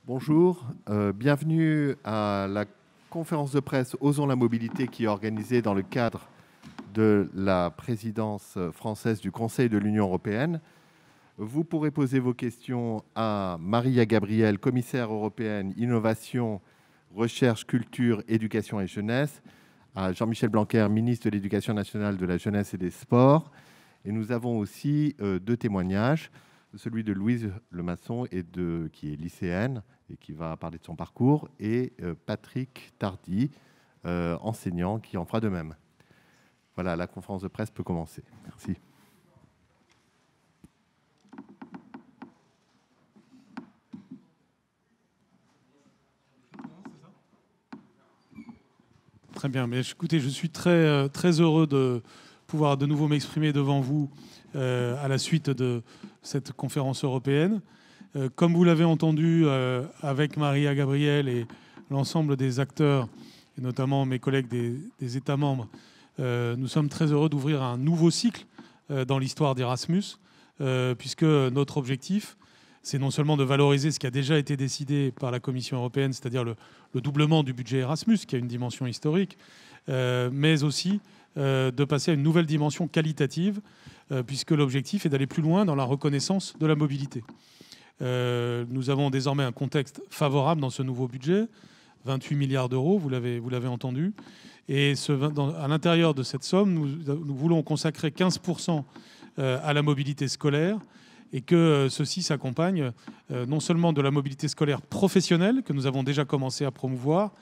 Bonjour, bienvenue à la conférence de presse Osons la mobilité qui est organisée dans le cadre de la présidence française du Conseil de l'Union européenne. Vous pourrez poser vos questions à Maria Gabriel, commissaire européenne Innovation, Recherche, Culture, Éducation et Jeunesse, à Jean-Michel Blanquer, ministre de l'Éducation nationale, de la Jeunesse et des Sports. Et nous avons aussi deux témoignages, celui de Louise Lemasson, qui est lycéenne et qui va parler de son parcours, et Patrick Tardy, enseignant, qui en fera de même. Voilà, la conférence de presse peut commencer. Merci. Très bien, mais écoutez, je suis très heureux de pouvoir de nouveau m'exprimer devant vous à la suite de cette conférence européenne. Comme vous l'avez entendu avec Maria Gabriel et l'ensemble des acteurs, et notamment mes collègues des États membres, nous sommes très heureux d'ouvrir un nouveau cycle dans l'histoire d'Erasmus, puisque notre objectif, c'est non seulement de valoriser ce qui a déjà été décidé par la Commission européenne, c'est-à-dire le doublement du budget Erasmus, qui a une dimension historique, mais aussi de passer à une nouvelle dimension qualitative, puisque l'objectif est d'aller plus loin dans la reconnaissance de la mobilité. Nous avons désormais un contexte favorable dans ce nouveau budget, 28 milliards d'euros, vous l'avez entendu. Et à l'intérieur de cette somme, nous voulons consacrer 15% à la mobilité scolaire, et que ceci s'accompagne non seulement de la mobilité scolaire professionnelle, que nous avons déjà commencé à promouvoir,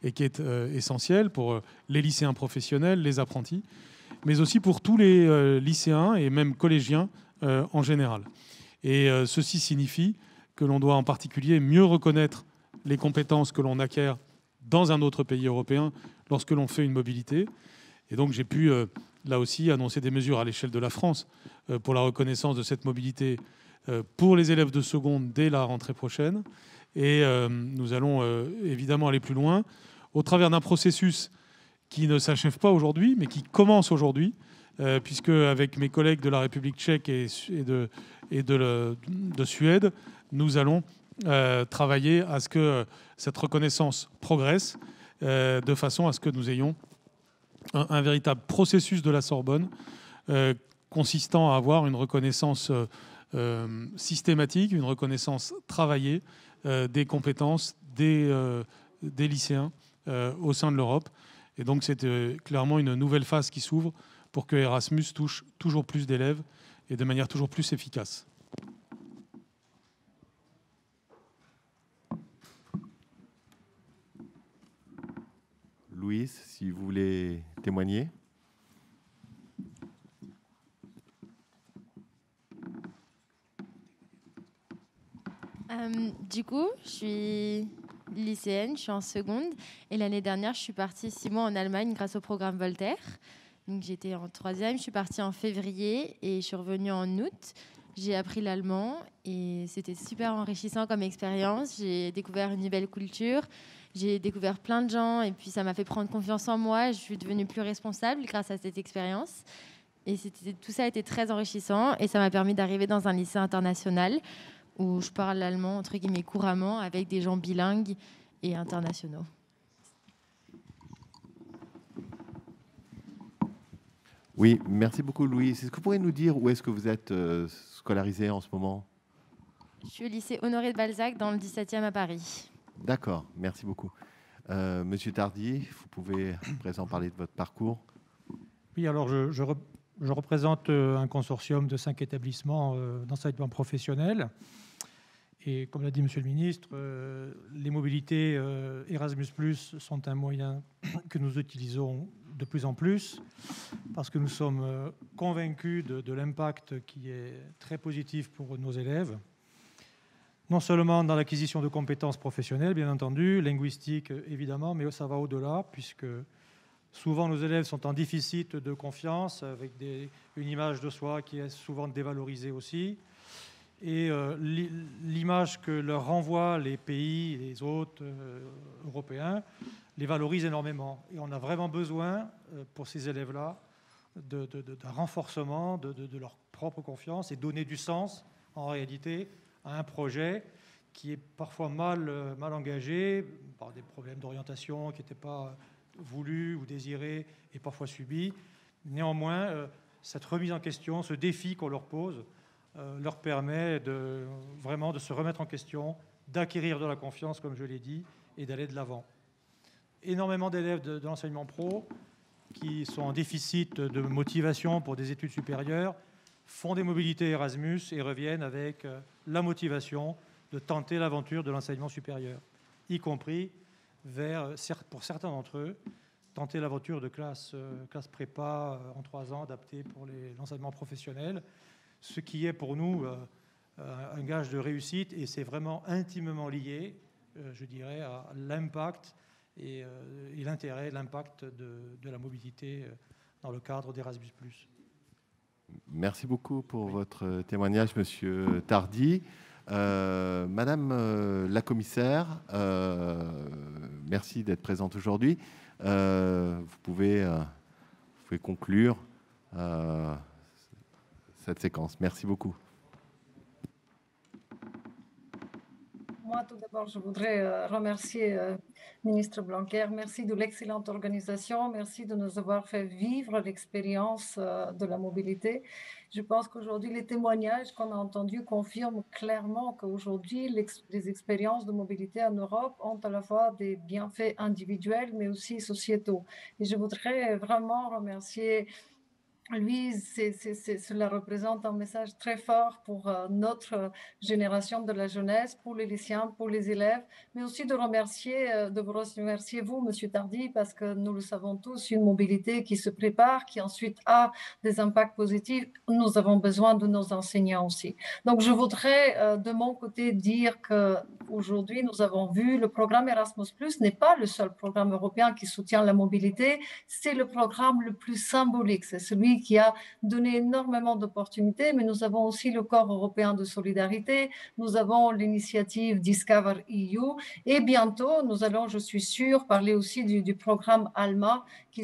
et qui est essentielle pour les lycéens professionnels, les apprentis, mais aussi pour tous les lycéens et même collégiens en général. Et ceci signifie que l'on doit en particulier mieux reconnaître les compétences que l'on acquiert dans un autre pays européen lorsque l'on fait une mobilité. Et donc j'ai pu, là aussi, annoncer des mesures à l'échelle de la France pour la reconnaissance de cette mobilité pour les élèves de seconde dès la rentrée prochaine. Et nous allons évidemment aller plus loin au travers d'un processus qui ne s'achève pas aujourd'hui, mais qui commence aujourd'hui, puisque avec mes collègues de la République tchèque et de Suède, nous allons travailler à ce que cette reconnaissance progresse de façon à ce que nous ayons un véritable processus de la Sorbonne consistant à avoir une reconnaissance systématique, une reconnaissance travaillée des compétences des lycéens au sein de l'Europe. Et donc c'est clairement une nouvelle phase qui s'ouvre pour que Erasmus touche toujours plus d'élèves et de manière toujours plus efficace. Louise, si vous voulez témoigner. Du coup, je suis lycéenne, je suis en seconde. Et l'année dernière, je suis partie 6 mois en Allemagne grâce au programme Voltaire. Donc, j'étais en 3e, je suis partie en février et je suis revenue en août. J'ai appris l'allemand et c'était super enrichissant comme expérience. J'ai découvert une nouvelle culture, j'ai découvert plein de gens et puis ça m'a fait prendre confiance en moi. Je suis devenue plus responsable grâce à cette expérience. Et tout ça a été très enrichissant et ça m'a permis d'arriver dans un lycée international où je parle l'allemand, entre guillemets, couramment avec des gens bilingues et internationaux. Oui, merci beaucoup Louise. Est-ce que vous pourriez nous dire où est-ce que vous êtes scolarisé en ce moment? Je suis au lycée Honoré de Balzac dans le 17e à Paris. D'accord, merci beaucoup. Monsieur Tardy, vous pouvez à présent parler de votre parcours. Oui, alors je représente un consortium de 5 établissements d'enseignement professionnel. Et comme l'a dit Monsieur le Ministre, les mobilités Erasmus+ sont un moyen que nous utilisons de plus en plus parce que nous sommes convaincus de l'impact qui est très positif pour nos élèves. Non seulement dans l'acquisition de compétences professionnelles, bien entendu, linguistiques évidemment, mais ça va au-delà puisque souvent nos élèves sont en déficit de confiance avec une image de soi qui est souvent dévalorisée aussi. Et l'image que leur renvoient les pays, les autres européens, les valorise énormément. Et on a vraiment besoin, pour ces élèves-là, d'un renforcement de leur propre confiance et donner du sens, en réalité, à un projet qui est parfois mal engagé par des problèmes d'orientation qui n'étaient pas voulus ou désirés et parfois subis. Néanmoins, cette remise en question, ce défi qu'on leur pose, leur permet vraiment de se remettre en question, d'acquérir de la confiance, comme je l'ai dit, et d'aller de l'avant. Énormément d'élèves de l'enseignement pro qui sont en déficit de motivation pour des études supérieures font des mobilités Erasmus et reviennent avec la motivation de tenter l'aventure de l'enseignement supérieur, y compris pour certains d'entre eux, tenter l'aventure de classe prépa en 3 ans adaptée pour l'enseignement professionnel, ce qui est pour nous un gage de réussite, et c'est vraiment intimement lié, je dirais, à l'impact et l'intérêt, l'impact de la mobilité dans le cadre d'Erasmus+. Merci beaucoup pour votre témoignage, Monsieur Tardy. Madame la commissaire, merci d'être présente aujourd'hui. Vous pouvez conclure cette séquence. Merci beaucoup. Moi, tout d'abord, je voudrais remercier ministre Blanquer. Merci de l'excellente organisation. Merci de nous avoir fait vivre l'expérience de la mobilité. Je pense qu'aujourd'hui, les témoignages qu'on a entendus confirment clairement qu'aujourd'hui, les expériences de mobilité en Europe ont à la fois des bienfaits individuels, mais aussi sociétaux. Et je voudrais vraiment remercier lui, cela représente un message très fort pour notre génération de la jeunesse, pour les lycéens, pour les élèves, mais aussi de vous remercier vous, Monsieur Tardy, parce que nous le savons tous, une mobilité qui se prépare, qui ensuite a des impacts positifs. Nous avons besoin de nos enseignants aussi. Donc, je voudrais de mon côté dire qu'aujourd'hui, nous avons vu le programme Erasmus+ n'est pas le seul programme européen qui soutient la mobilité, c'est le programme le plus symbolique, c'est celui qui a donné énormément d'opportunités, mais nous avons aussi le Corps européen de solidarité, nous avons l'initiative Discover EU, et bientôt, nous allons, je suis sûre, parler aussi du programme ALMA qui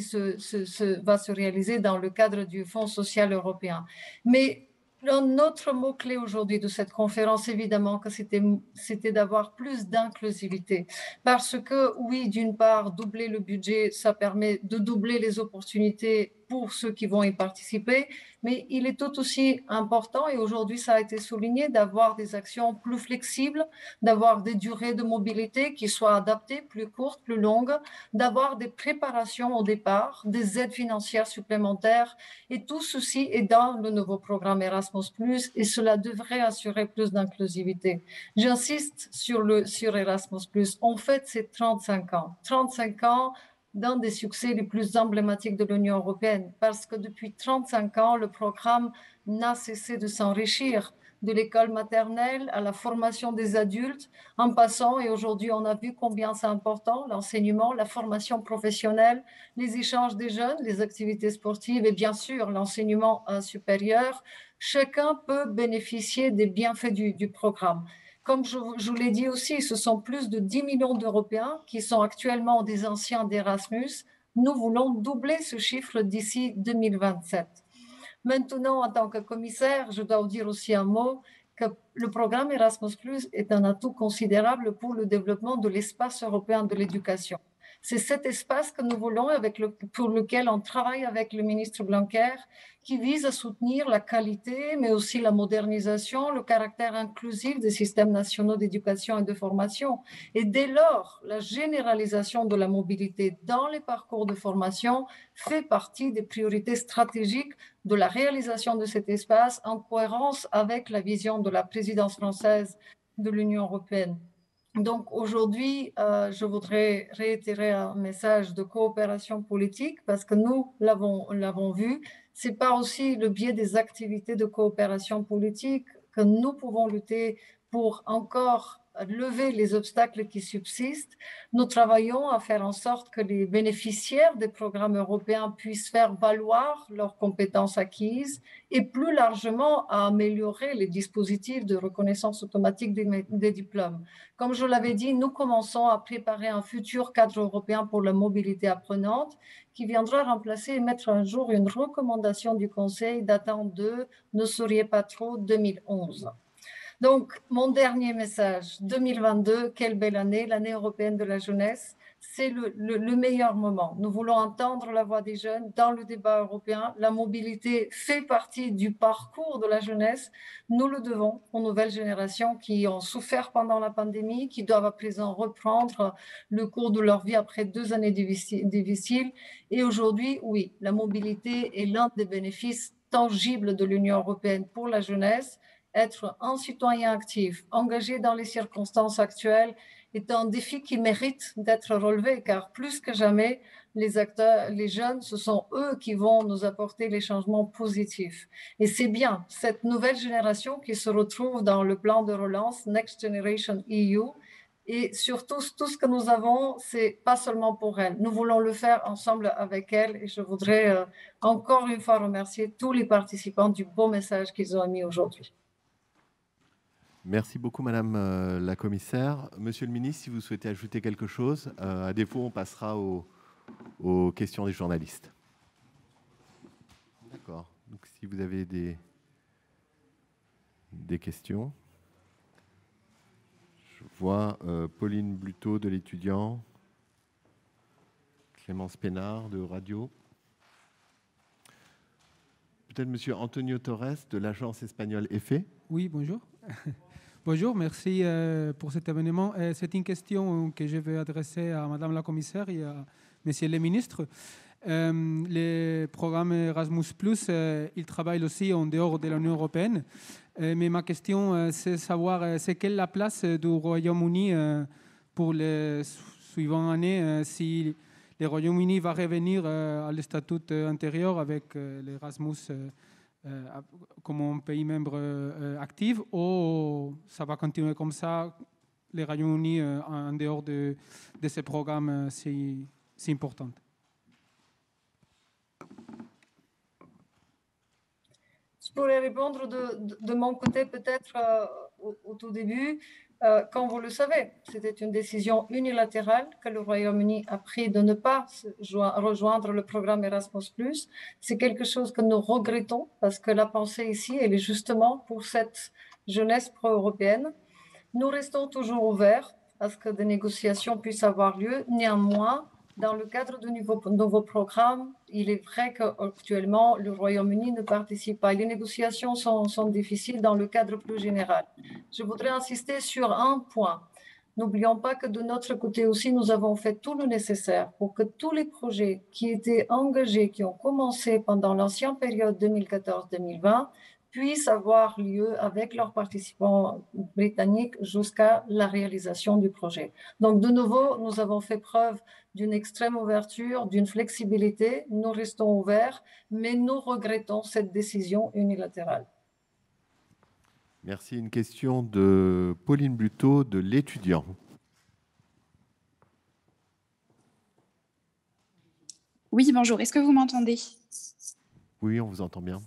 va se réaliser dans le cadre du Fonds social européen. Mais un autre mot-clé aujourd'hui de cette conférence, évidemment, que c'était d'avoir plus d'inclusivité. Parce que, oui, d'une part, doubler le budget, ça permet de doubler les opportunités pour ceux qui vont y participer, mais il est tout aussi important, et aujourd'hui ça a été souligné, d'avoir des actions plus flexibles, d'avoir des durées de mobilité qui soient adaptées, plus courtes, plus longues, d'avoir des préparations au départ, des aides financières supplémentaires, et tout ceci est dans le nouveau programme Erasmus+, et cela devrait assurer plus d'inclusivité. J'insiste sur Erasmus+, on fête ses 35 ans. 35 ans d'un des succès les plus emblématiques de l'Union européenne, parce que depuis 35 ans, le programme n'a cessé de s'enrichir, de l'école maternelle à la formation des adultes, en passant, et aujourd'hui on a vu combien c'est important, l'enseignement, la formation professionnelle, les échanges des jeunes, les activités sportives et bien sûr l'enseignement supérieur. Chacun peut bénéficier des bienfaits du programme. Comme je vous l'ai dit aussi, ce sont plus de 10 millions d'Européens qui sont actuellement des anciens d'Erasmus. Nous voulons doubler ce chiffre d'ici 2027. Maintenant, en tant que commissaire, je dois vous dire aussi un mot, que le programme Erasmus+ est un atout considérable pour le développement de l'espace européen de l'éducation. C'est cet espace que nous voulons, pour lequel on travaille avec le ministre Blanquer, qui vise à soutenir la qualité, mais aussi la modernisation, le caractère inclusif des systèmes nationaux d'éducation et de formation. Et dès lors, la généralisation de la mobilité dans les parcours de formation fait partie des priorités stratégiques de la réalisation de cet espace en cohérence avec la vision de la présidence française de l'Union européenne. Donc aujourd'hui, je voudrais réitérer un message de coopération politique parce que nous l'avons vu, c'est par aussi le biais des activités de coopération politique que nous pouvons lutter pour encore lever les obstacles qui subsistent. Nous travaillons à faire en sorte que les bénéficiaires des programmes européens puissent faire valoir leurs compétences acquises et plus largement à améliorer les dispositifs de reconnaissance automatique des diplômes. Comme je l'avais dit, nous commençons à préparer un futur cadre européen pour la mobilité apprenante qui viendra remplacer et mettre à jour une recommandation du Conseil datant de « Ne souriez pas trop » 2011. Donc, mon dernier message, 2022, quelle belle année, l'année européenne de la jeunesse. C'est le meilleur moment. Nous voulons entendre la voix des jeunes dans le débat européen. La mobilité fait partie du parcours de la jeunesse. Nous le devons aux nouvelles générations qui ont souffert pendant la pandémie, qui doivent à présent reprendre le cours de leur vie après 2 années difficiles. Et aujourd'hui, oui, la mobilité est l'un des bénéfices tangibles de l'Union européenne pour la jeunesse. Être un citoyen actif, engagé dans les circonstances actuelles, est un défi qui mérite d'être relevé, car plus que jamais, les acteurs, les jeunes, ce sont eux qui vont nous apporter les changements positifs. Et c'est bien cette nouvelle génération qui se retrouve dans le plan de relance Next Generation EU. Et surtout, tout ce que nous avons, c'est pas seulement pour elles. Nous voulons le faire ensemble avec elles. Et je voudrais encore une fois remercier tous les participants du beau message qu'ils ont émis aujourd'hui. Merci beaucoup, Madame la Commissaire. Monsieur le Ministre, si vous souhaitez ajouter quelque chose, à défaut, on passera aux questions des journalistes. D'accord. Donc, si vous avez des questions. Je vois Pauline Bluteau de l'Étudiant, Clémence Pénard de Radio. Peut-être Monsieur Antonio Torres de l'agence espagnole EFE. Oui, bonjour. Bonjour, merci pour cet événement. C'est une question que je vais adresser à Madame la Commissaire et à Monsieur le Ministre. Le programme Erasmus+, il travaille aussi en dehors de l'Union européenne. Mais ma question, c'est savoir c'est quelle la place du Royaume-Uni pour les suivantes années, si le Royaume-Uni va revenir à le statut antérieur avec l'Erasmus comme un pays membre actif, ou ça va continuer comme ça, le Royaume-Uni en dehors de ces programmes si importants. Je pourrais répondre de mon côté peut-être au tout début. Comme vous le savez, c'était une décision unilatérale que le Royaume-Uni a prise de ne pas rejoindre le programme Erasmus+. C'est quelque chose que nous regrettons parce que la pensée ici, elle est justement pour cette jeunesse pro-européenne. Nous restons toujours ouverts à ce que des négociations puissent avoir lieu. Néanmoins, dans le cadre de nouveaux programmes, il est vrai qu'actuellement, le Royaume-Uni ne participe pas. Les négociations sont difficiles dans le cadre plus général. Je voudrais insister sur un point. N'oublions pas que de notre côté aussi, nous avons fait tout le nécessaire pour que tous les projets qui étaient engagés, qui ont commencé pendant l'ancienne période 2014-2020, puissent avoir lieu avec leurs participants britanniques jusqu'à la réalisation du projet. Donc, de nouveau, nous avons fait preuve d'une extrême ouverture, d'une flexibilité. Nous restons ouverts, mais nous regrettons cette décision unilatérale. Merci. Une question de Pauline Bluteau de l'Étudiant. Oui, bonjour. Est-ce que vous m'entendez? Oui, on vous entend bien.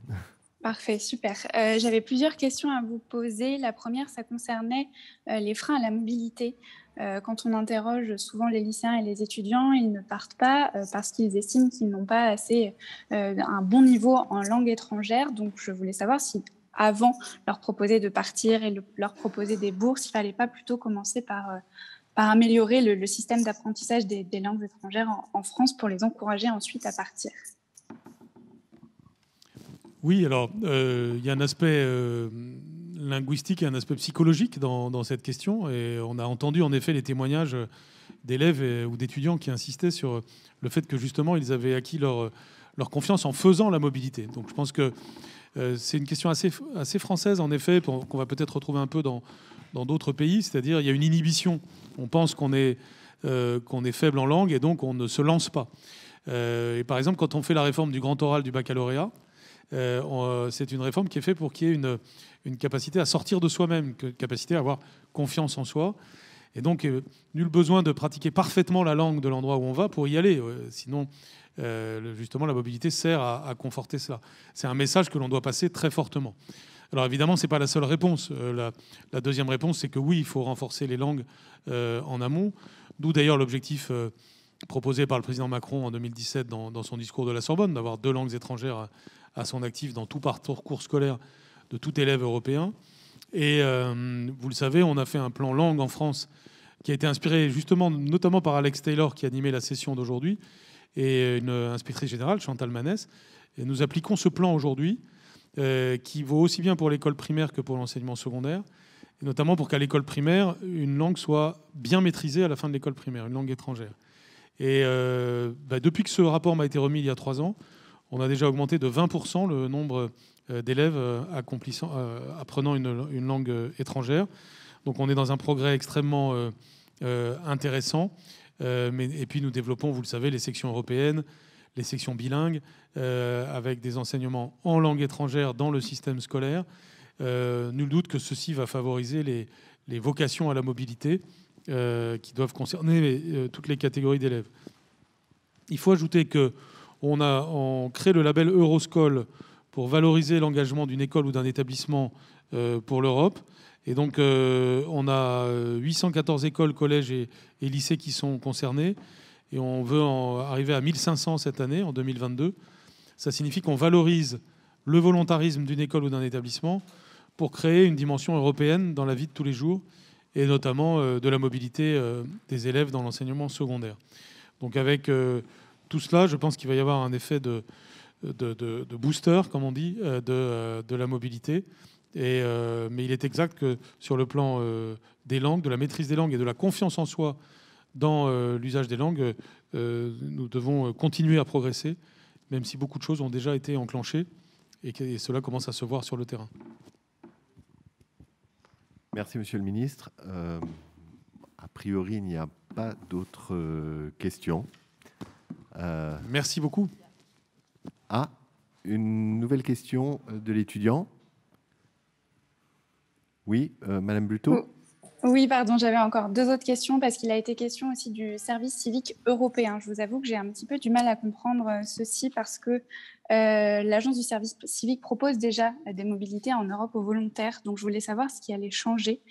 Parfait, super. J'avais plusieurs questions à vous poser. La première, ça concernait les freins à la mobilité. Quand on interroge souvent les lycéens et les étudiants, ils ne partent pas parce qu'ils estiment qu'ils n'ont pas assez un bon niveau en langue étrangère. Donc, je voulais savoir si, avant leur proposer de partir et leur proposer des bourses, il ne fallait pas plutôt commencer par améliorer le système d'apprentissage des langues étrangères en France pour les encourager ensuite à partir. Oui, alors il y a un aspect linguistique et un aspect psychologique dans cette question. Et on a entendu en effet les témoignages d'élèves ou d'étudiants qui insistaient sur le fait que justement ils avaient acquis leur confiance en faisant la mobilité. Donc je pense que c'est une question assez française en effet, qu'on va peut-être retrouver un peu dans d'autres pays. C'est-à-dire il y a une inhibition. On pense qu'on est faible en langue et donc on ne se lance pas. Et par exemple, quand on fait la réforme du grand oral du baccalauréat, c'est une réforme qui est faite pour qu'il y ait une capacité à sortir de soi-même, une capacité à avoir confiance en soi. Et donc, nul besoin de pratiquer parfaitement la langue de l'endroit où on va pour y aller. Sinon, justement, la mobilité sert à conforter cela. C'est un message que l'on doit passer très fortement. Alors évidemment, ce n'est pas la seule réponse. La deuxième réponse, c'est que oui, il faut renforcer les langues en amont. D'où d'ailleurs l'objectif proposé par le président Macron en 2017 dans son discours de la Sorbonne, d'avoir 2 langues étrangères à son actif dans tout parcours scolaire de tout élève européen. Et vous le savez, on a fait un plan langue en France qui a été inspiré justement, notamment par Alex Taylor qui animait la session d'aujourd'hui et une inspectrice générale, Chantal Manès. Et nous appliquons ce plan aujourd'hui qui vaut aussi bien pour l'école primaire que pour l'enseignement secondaire, et notamment pour qu'à l'école primaire, une langue soit bien maîtrisée à la fin de l'école primaire, une langue étrangère. Et depuis que ce rapport m'a été remis il y a 3 ans, on a déjà augmenté de 20% le nombre d'élèves apprenant une langue étrangère. Donc on est dans un progrès extrêmement intéressant. Et puis nous développons, vous le savez, les sections européennes, les sections bilingues, avec des enseignements en langue étrangère dans le système scolaire. Nul doute que ceci va favoriser les vocations à la mobilité qui doivent concerner toutes les catégories d'élèves. Il faut ajouter qu'on crée le label Euroscol pour valoriser l'engagement d'une école ou d'un établissement pour l'Europe. Et donc, on a 814 écoles, collèges et lycées qui sont concernés. Et on veut arriver à 1500 cette année, en 2022. Ça signifie qu'on valorise le volontarisme d'une école ou d'un établissement pour créer une dimension européenne dans la vie de tous les jours, et notamment de la mobilité des élèves dans l'enseignement secondaire. Donc avec tout cela, je pense qu'il va y avoir un effet de booster, comme on dit, de la mobilité. Mais il est exact que sur le plan des langues, de la maîtrise des langues et de la confiance en soi dans l'usage des langues, nous devons continuer à progresser, même si beaucoup de choses ont déjà été enclenchées et cela commence à se voir sur le terrain. Merci, Monsieur le Ministre. A priori, il n'y a pas d'autres questions. Merci beaucoup. Ah, une nouvelle question de l'étudiant. Oui, Madame Buteau. Oui, pardon, j'avais encore 2 autres questions parce qu'il a été question aussi du service civique européen. Je vous avoue que j'ai un petit peu du mal à comprendre ceci parce que l'Agence du service civique propose déjà des mobilités en Europe aux volontaires. Donc, je voulais savoir ce qui allait changer.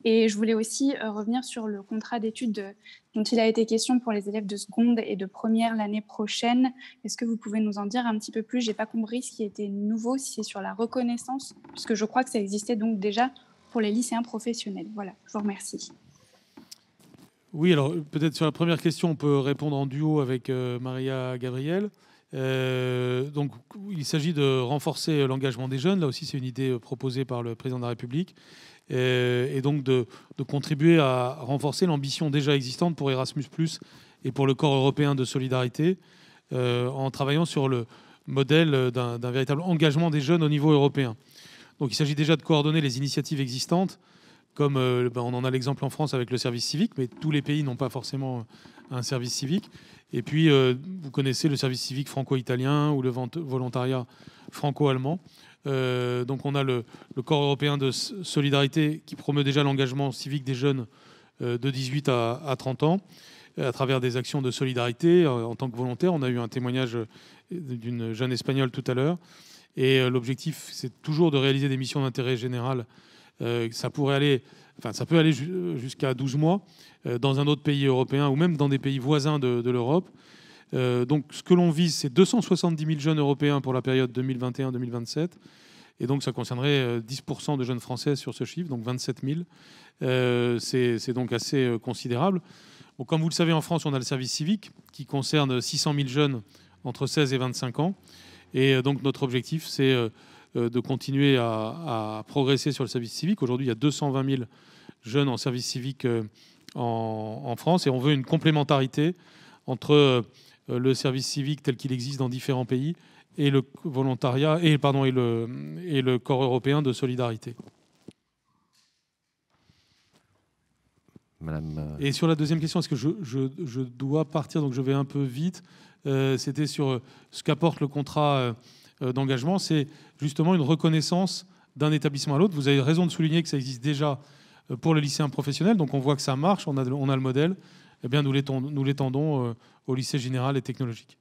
Et je voulais aussi revenir sur le contrat d'études dont il a été question pour les élèves de seconde et de première l'année prochaine. Est-ce que vous pouvez nous en dire un petit peu plus? Je n'ai pas compris ce qui était nouveau, si c'est sur la reconnaissance, puisque je crois que ça existait donc déjà pour les lycéens professionnels. Voilà, je vous remercie. Oui, alors peut-être sur la première question, on peut répondre en duo avec Maria Gabriel. Donc, il s'agit de renforcer l'engagement des jeunes. Là aussi, c'est une idée proposée par le président de la République. Et donc de contribuer à renforcer l'ambition déjà existante pour Erasmus+ et pour le corps européen de solidarité, en travaillant sur le modèle d'un véritable engagement des jeunes au niveau européen. Donc il s'agit déjà de coordonner les initiatives existantes, comme on en a l'exemple en France avec le service civique, mais tous les pays n'ont pas forcément un service civique. Et puis, vous connaissez le service civique franco-italien ou le volontariat franco-allemand. Donc on a le corps européen de solidarité qui promeut déjà l'engagement civique des jeunes de 18 à 30 ans, à travers des actions de solidarité en tant que volontaire. On a eu un témoignage d'une jeune Espagnole tout à l'heure. Et l'objectif, c'est toujours de réaliser des missions d'intérêt général. Ça peut aller jusqu'à 12 mois dans un autre pays européen ou même dans des pays voisins de l'Europe. Donc, ce que l'on vise, c'est 270 000 jeunes européens pour la période 2021-2027. Et donc, ça concernerait 10% de jeunes Français sur ce chiffre, donc 27 000. C'est donc assez considérable. Bon, comme vous le savez, en France, on a le service civique qui concerne 600 000 jeunes entre 16 et 25 ans. Et donc notre objectif, c'est de continuer à progresser sur le service civique. Aujourd'hui, il y a 220 000 jeunes en service civique en France, et on veut une complémentarité entre le service civique tel qu'il existe dans différents pays et le volontariat et le corps européen de solidarité. Madame... Et sur la deuxième question, est-ce que je dois partir, donc je vais un peu vite. C'était sur ce qu'apporte le contrat d'engagement. C'est justement une reconnaissance d'un établissement à l'autre. Vous avez raison de souligner que ça existe déjà pour les lycéens professionnels. Donc on voit que ça marche, on a le modèle. Eh bien, nous l'étendons au lycée général et technologique.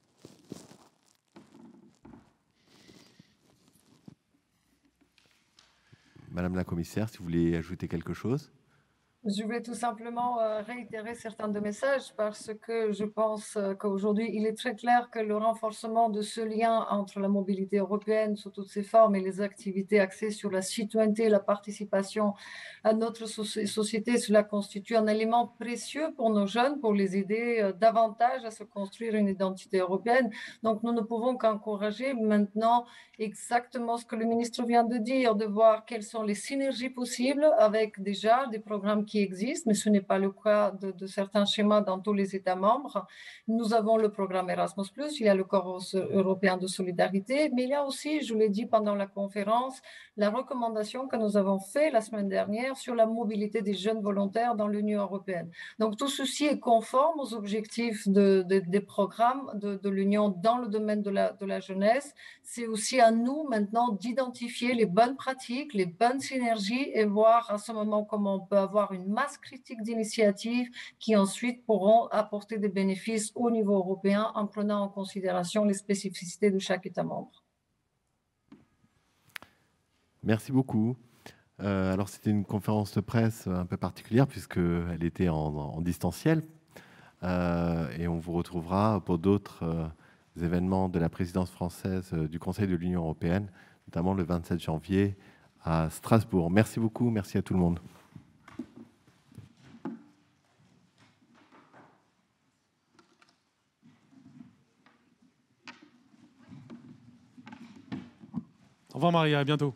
Madame la commissaire, si vous voulez ajouter quelque chose. Je vais tout simplement réitérer certains de messages parce que je pense qu'aujourd'hui, il est très clair que le renforcement de ce lien entre la mobilité européenne sous toutes ses formes et les activités axées sur la citoyenneté et la participation à notre société, cela constitue un élément précieux pour nos jeunes, pour les aider davantage à se construire une identité européenne. Donc, nous ne pouvons qu'encourager maintenant exactement ce que le ministre vient de dire, de voir quelles sont les synergies possibles avec déjà des programmes qui existent, mais ce n'est pas le cas de certains schémas dans tous les États membres. Nous avons le programme Erasmus+, il y a le Corps européen de solidarité, mais il y a aussi, je l'ai dit pendant la conférence, la recommandation que nous avons faite la semaine dernière sur la mobilité des jeunes volontaires dans l'Union européenne. Donc tout ceci est conforme aux objectifs des programmes de l'Union dans le domaine de la jeunesse. C'est aussi à nous maintenant d'identifier les bonnes pratiques, les bonnes synergies et voir à ce moment comment on peut avoir une masse critique d'initiatives qui ensuite pourront apporter des bénéfices au niveau européen en prenant en considération les spécificités de chaque État membre. Merci beaucoup. Alors, c'était une conférence de presse un peu particulière puisqu'elle était en distanciel. Et on vous retrouvera pour d'autres événements de la présidence française du Conseil de l'Union européenne, notamment le 27 janvier à Strasbourg. Merci beaucoup. Merci à tout le monde. Au revoir Maria, à bientôt.